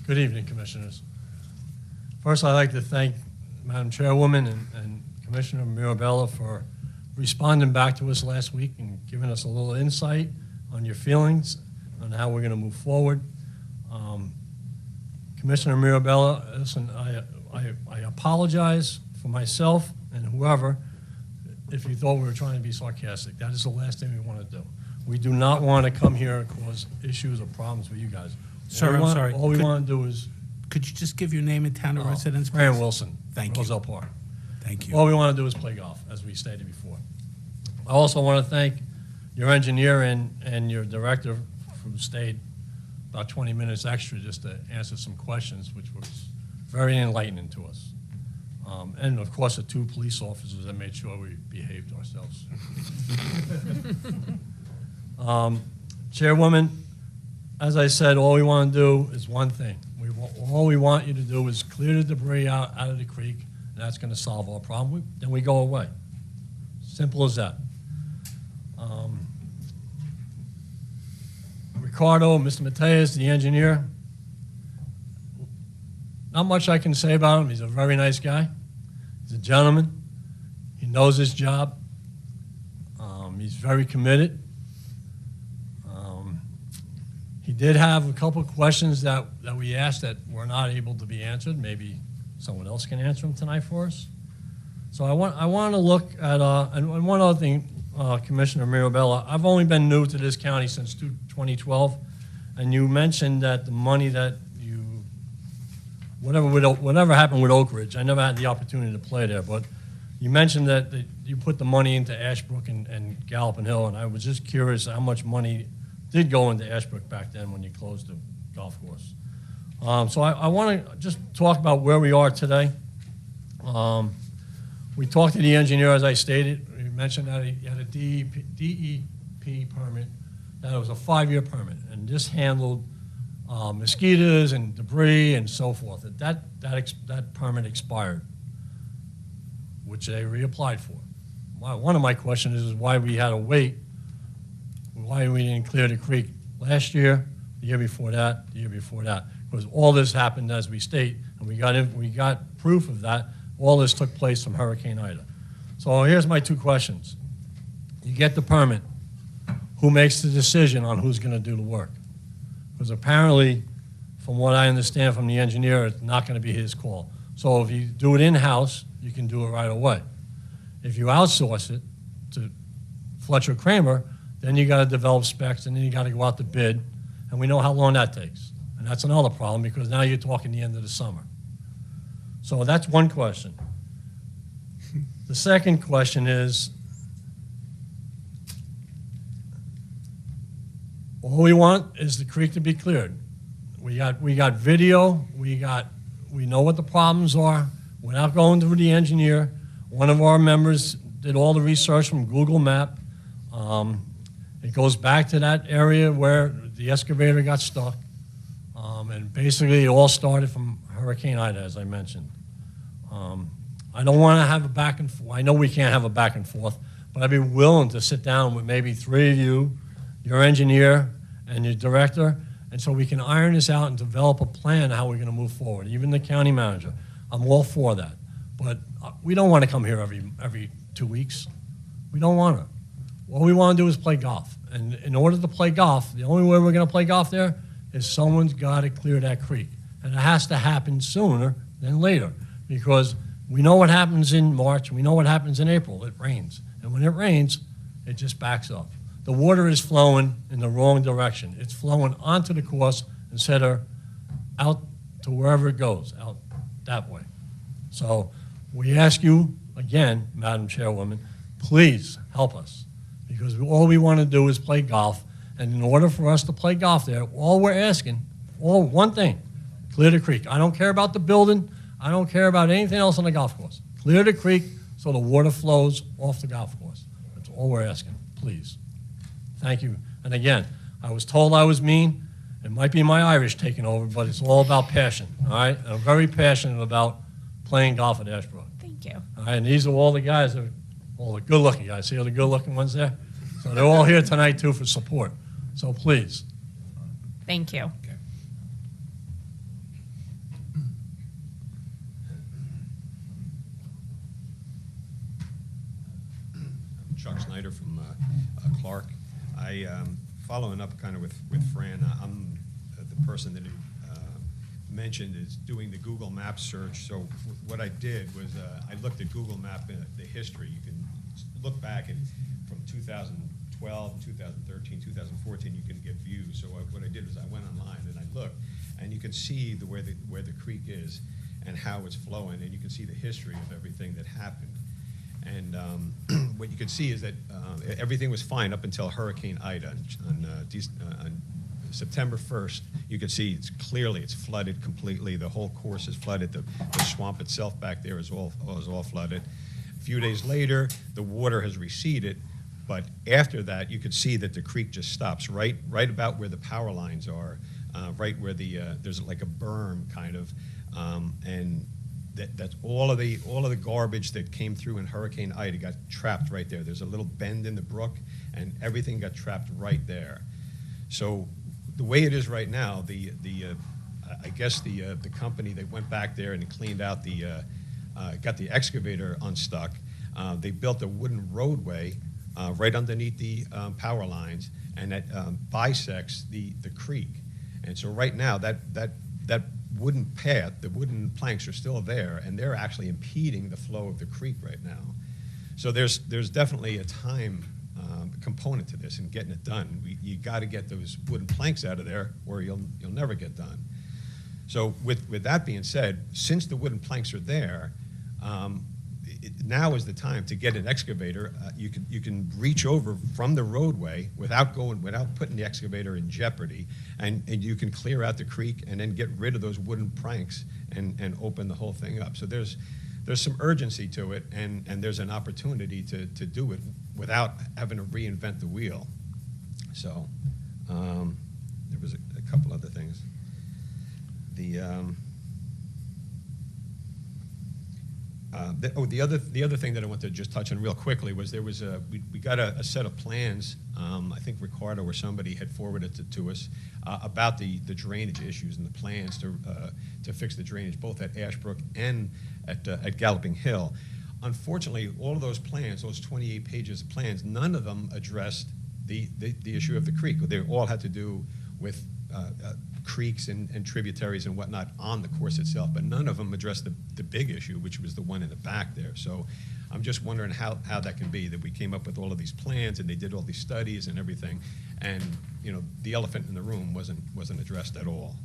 Good evening, Commissioners. First, I'd like to thank Madam Chairwoman and Commissioner Mirabella for responding back to us last week and giving us a little insight on your feelings on how we're going to move forward. Commissioner Mirabella, listen, I apologize for myself and whoever if you thought we were trying to be sarcastic. That is the last thing we want to do. We do not want to come here and cause issues or problems with you guys. Sir, I'm sorry. All we want to do is... Could you just give your name and town of residence, please? Brian Wilson. Thank you. Roselle Park. Thank you. All we want to do is play golf, as we stated before. I also want to thank your engineer and your director who stayed about 20 minutes extra just to answer some questions, which was very enlightening to us. And, of course, the 2 police officers that made sure we behaved ourselves. Chairwoman, as I said, all we want to do is one thing. All we want you to do is clear the debris out of the creek, and that's going to solve our problem. Then we go away. Simple as that. Ricardo, Mr. Mateus, the engineer, not much I can say about him. He's a very nice guy. He's a gentleman. He knows his job. He's very committed. He did have a couple of questions that we asked that were not able to be answered. Maybe someone else can answer them tonight for us. So I want to look at, and one other thing, Commissioner Mirabella, I've only been new to this county since 2012, and you mentioned that the money that whatever happened with Oak Ridge, I never had the opportunity to play there, but you mentioned that you put the money into Ashbrook and Gallopin Hill, and I was just curious how much money did go into Ashbrook back then when you closed the golf course. So I want to just talk about where we are today. We talked to the engineer, as I stated. He mentioned that he had a DEP permit, that it was a 5-year permit, and this handled mosquitoes and debris and so forth. That permit expired, which they reapplied for. One of my questions is why we had to wait, why we didn't clear the creek last year, the year before that, the year before that. Because all this happened, as we state, and we got proof of that. All this took place from Hurricane Ida. So here's my 2 questions. You get the permit. Who makes the decision on who's going to do the work? Because apparently, from what I understand from the engineer, it's not going to be his call. So if you do it in-house, you can do it right away. If you outsource it to Fletcher Kramer, then you got to develop specs, and then you got to go out to bid, and we know how long that takes. And that's another problem, because now you're talking the end of the summer. So that's one question. The second question is, all we want is the creek to be cleared. We got video, we know what the problems are. Without going through the engineer, one of our members did all the research from Google Map. It goes back to that area where the excavator got stuck. And basically it all started from Hurricane Ida, as I mentioned. I don't want to have a back and forth. I know we can't have a back and forth, but I'd be willing to sit down with maybe 3 of you, your engineer and your director, and so we can iron this out and develop a plan how we're going to move forward, even the county manager. I'm all for that. But we don't want to come here every 2 weeks. We don't want to. What we want to do is play golf. And in order to play golf, the only way we're going to play golf there is someone's got to clear that creek. And it has to happen sooner than later, because we know what happens in March, we know what happens in April. It rains. And when it rains, it just backs up. The water is flowing in the wrong direction. It's flowing onto the course instead of out to wherever it goes, out that way. So we ask you, again, Madam Chairwoman, please help us, because all we want to do is play golf. And in order for us to play golf there, all we're asking, one thing, clear the creek. I don't care about the building. I don't care about anything else on the golf course. Clear the creek so the water flows off the golf course. That's all we're asking, please. Thank you. And again, I was told I was mean. It might be my Irish taking over, but it's all about passion, all right? And I'm very passionate about playing golf at Ashbrook. Thank you. All right, and these are all the guys, all the good-looking guys. See all the good-looking ones there? So they're all here tonight, too, for support. So please. Thank you. Okay. Clark. Following up kind of with Fran, I'm the person that he mentioned is doing the Google Maps search. So what I did was I looked at Google Map, the history. You can look back and from 2012, 2013, 2014, you can get views. So what I did was I went online and I looked, and you can see where the creek is and how it's flowing, and you can see the history of everything that happened. And what you can see is that everything was fine up until Hurricane Ida on September 1st. You can see it's flooded completely. The whole course is flooded. The swamp itself back there is all flooded. A few days later, the water has receded, but after that, you could see that the creek just stops right about where the power lines are, right where there's like a berm kind of, and that's all of the garbage that came through in Hurricane Ida got trapped right there. There's a little bend in the brook, and everything got trapped right there. So the way it is right now, I guess the company, they went back there and cleaned out got the excavator unstuck. They built a wooden roadway right underneath the power lines, and that bisects the creek. And so right now, that wooden path, the wooden planks are still there, and they're actually impeding the flow of the creek right now. So there's definitely a time component to this and getting it done. You got to get those wooden planks out of there, or you'll never get done. So with that being said, since the wooden planks are there, now is the time to get an excavator. You can reach over from the roadway without putting the excavator in jeopardy, and you can clear out the creek and then get rid of those wooden planks and open the whole thing up. So there's some urgency to it, and there's an opportunity to do it without having to reinvent the wheel. So there was a couple other things. The other thing that I wanted to just touch on real quickly was we got a set of plans. I think Ricardo or somebody had forwarded it to us about the drainage issues and the plans to fix the drainage both at Ashbrook and at Galloping Hill. Unfortunately, all of those plans, those 28 pages of plans, none of them addressed the issue of the creek. They all had to do with creeks and tributaries and whatnot on the course itself, but none of them addressed the big issue, which was the one in the back there. So I'm just wondering how that can be, that we came up with all of these plans and they did all these studies and everything, and the elephant in the room wasn't addressed at all.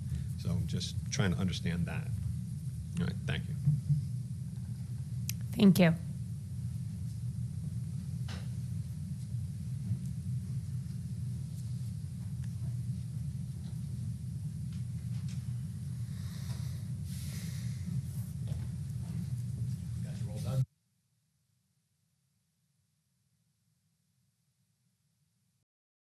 So I'm just trying to understand that. All right, thank you. Thank you.